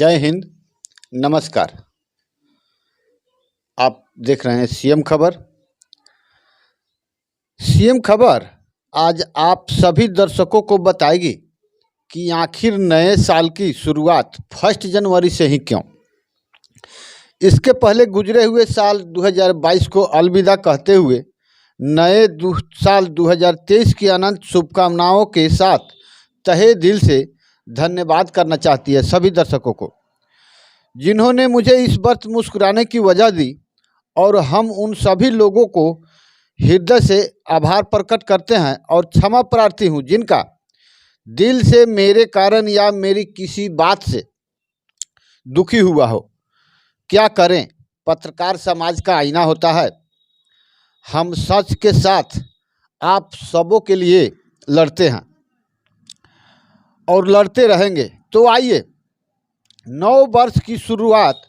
जय हिंद। नमस्कार। आप देख रहे हैं सीएम खबर। सीएम खबर आज आप सभी दर्शकों को बताएगी कि आखिर नए साल की शुरुआत 1 जनवरी से ही क्यों। इसके पहले गुजरे हुए साल 2022 को अलविदा कहते हुए नए साल 2023 की अनंत शुभकामनाओं के साथ तहे दिल से धन्यवाद करना चाहती है सभी दर्शकों को, जिन्होंने मुझे इस वर्ष मुस्कुराने की वजह दी, और हम उन सभी लोगों को हृदय से आभार प्रकट करते हैं और क्षमा प्रार्थी हूं जिनका दिल से मेरे कारण या मेरी किसी बात से दुखी हुआ हो। क्या करें, पत्रकार समाज का आईना होता है। हम सच के साथ आप सबों के लिए लड़ते हैं और लड़ते रहेंगे। तो आइए नव वर्ष की शुरुआत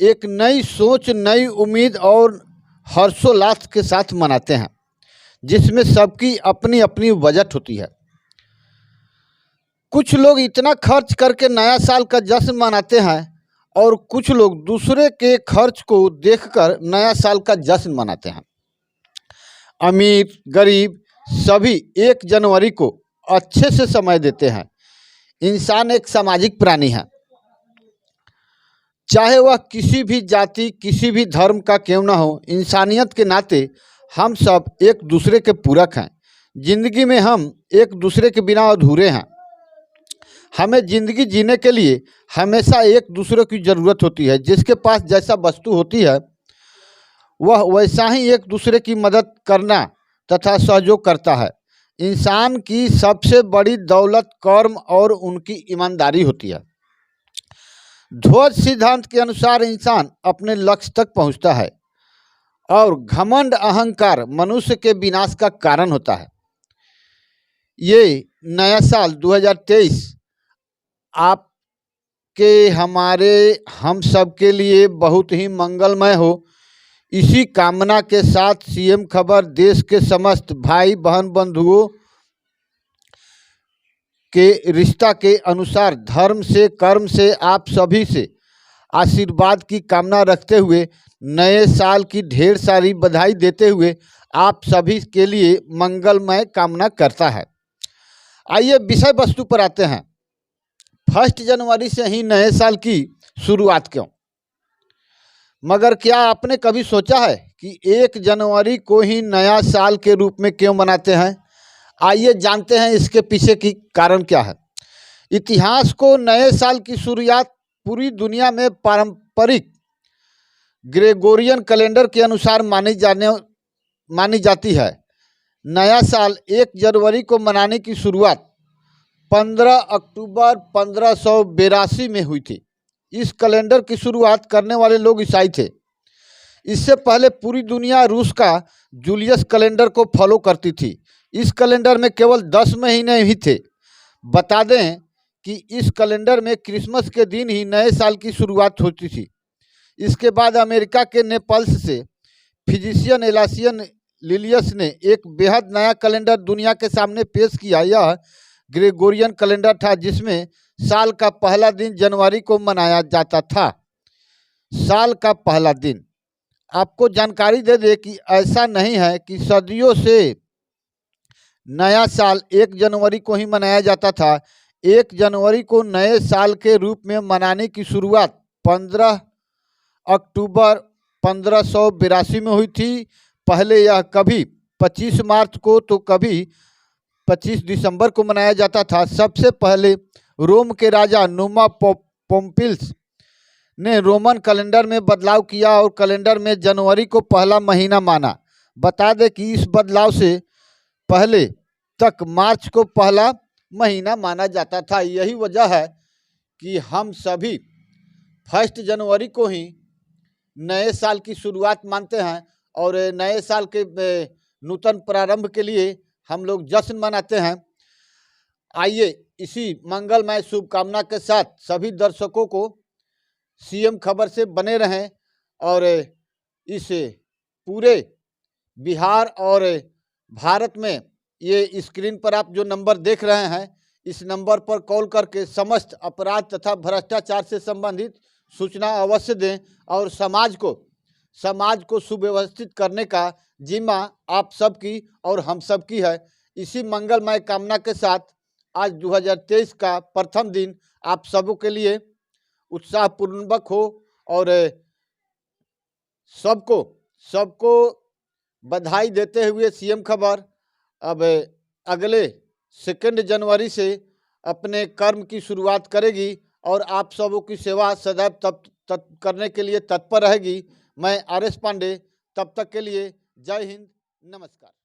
एक नई सोच, नई उम्मीद और हर्षोल्लास के साथ मनाते हैं, जिसमें सबकी अपनी अपनी बजट होती है। कुछ लोग इतना खर्च करके नया साल का जश्न मनाते हैं और कुछ लोग दूसरे के खर्च को देखकर नया साल का जश्न मनाते हैं। अमीर गरीब सभी 1 जनवरी को अच्छे से समय देते हैं। इंसान एक सामाजिक प्राणी है, चाहे वह किसी भी जाति किसी भी धर्म का क्यों ना हो। इंसानियत के नाते हम सब एक दूसरे के पूरक हैं। जिंदगी में हम एक दूसरे के बिना अधूरे हैं। हमें ज़िंदगी जीने के लिए हमेशा एक दूसरे की ज़रूरत होती है। जिसके पास जैसा वस्तु होती है वह वैसा ही एक दूसरे की मदद करना तथा सहयोग करता है। इंसान की सबसे बड़ी दौलत कर्म और उनकी ईमानदारी होती है। ध्वज सिद्धांत के अनुसार इंसान अपने लक्ष्य तक पहुंचता है और घमंड अहंकार मनुष्य के विनाश का कारण होता है। ये नया साल 2023 आपके हमारे हम सब के लिए बहुत ही मंगलमय हो। इसी कामना के साथ सीएम खबर देश के समस्त भाई बहन बंधुओं के रिश्ता के अनुसार धर्म से कर्म से आप सभी से आशीर्वाद की कामना रखते हुए नए साल की ढेर सारी बधाई देते हुए आप सभी के लिए मंगलमय कामना करता है। आइए विषय वस्तु पर आते हैं। 1 जनवरी से ही नए साल की शुरुआत क्यों? मगर क्या आपने कभी सोचा है कि 1 जनवरी को ही नया साल के रूप में क्यों मनाते हैं? आइए जानते हैं इसके पीछे की कारण क्या है। इतिहास को नए साल की शुरुआत पूरी दुनिया में पारंपरिक ग्रेगोरियन कैलेंडर के अनुसार मानी जाती है। नया साल 1 जनवरी को मनाने की शुरुआत 15 अक्टूबर 1582 में हुई थी। इस कैलेंडर की शुरुआत करने वाले लोग ईसाई थे। इससे पहले पूरी दुनिया रूस का जूलियस कैलेंडर को फॉलो करती थी। इस कैलेंडर में केवल 10 महीने ही थे। बता दें कि इस कैलेंडर में क्रिसमस के दिन ही नए साल की शुरुआत होती थी। इसके बाद अमेरिका के नेपल्स से फिजिशियन एलासियन लिलियस ने एक बेहद नया कैलेंडर दुनिया के सामने पेश किया। यह ग्रेगोरियन कैलेंडर था, जिसमें साल का पहला दिन जनवरी को मनाया जाता था। साल का पहला दिन, आपको जानकारी दे दे कि ऐसा नहीं है कि सदियों से नया साल 1 जनवरी को ही मनाया जाता था। 1 जनवरी को नए साल के रूप में मनाने की शुरुआत 15 अक्टूबर 1582 में हुई थी। पहले यह कभी 25 मार्च को तो कभी 25 दिसंबर को मनाया जाता था। सबसे पहले रोम के राजा नुमा पोम्पिल्स ने रोमन कैलेंडर में बदलाव किया और कैलेंडर में जनवरी को पहला महीना माना। बता दें कि इस बदलाव से पहले तक मार्च को पहला महीना माना जाता था। यही वजह है कि हम सभी 1 जनवरी को ही नए साल की शुरुआत मानते हैं और नए साल के नूतन प्रारंभ के लिए हम लोग जश्न मनाते हैं। आइए इसी मंगलमय शुभकामना के साथ सभी दर्शकों को सीएम खबर से बने रहें और इस पूरे बिहार और भारत में ये स्क्रीन पर आप जो नंबर देख रहे हैं, इस नंबर पर कॉल करके समस्त अपराध तथा भ्रष्टाचार से संबंधित सूचना अवश्य दें और समाज को सुव्यवस्थित करने का जिम्मा आप सबकी और हम सबकी है। इसी मंगलमय कामना के साथ आज 2023 का प्रथम दिन आप सबों के लिए उत्साहपूर्वक हो और सबको बधाई देते हुए सीएम खबर अब अगले 2 जनवरी से अपने कर्म की शुरुआत करेगी और आप सबों की सेवा सदैव करने के लिए तत्पर रहेगी। मैं आर एस पांडे, तब तक के लिए जय हिंद, नमस्कार।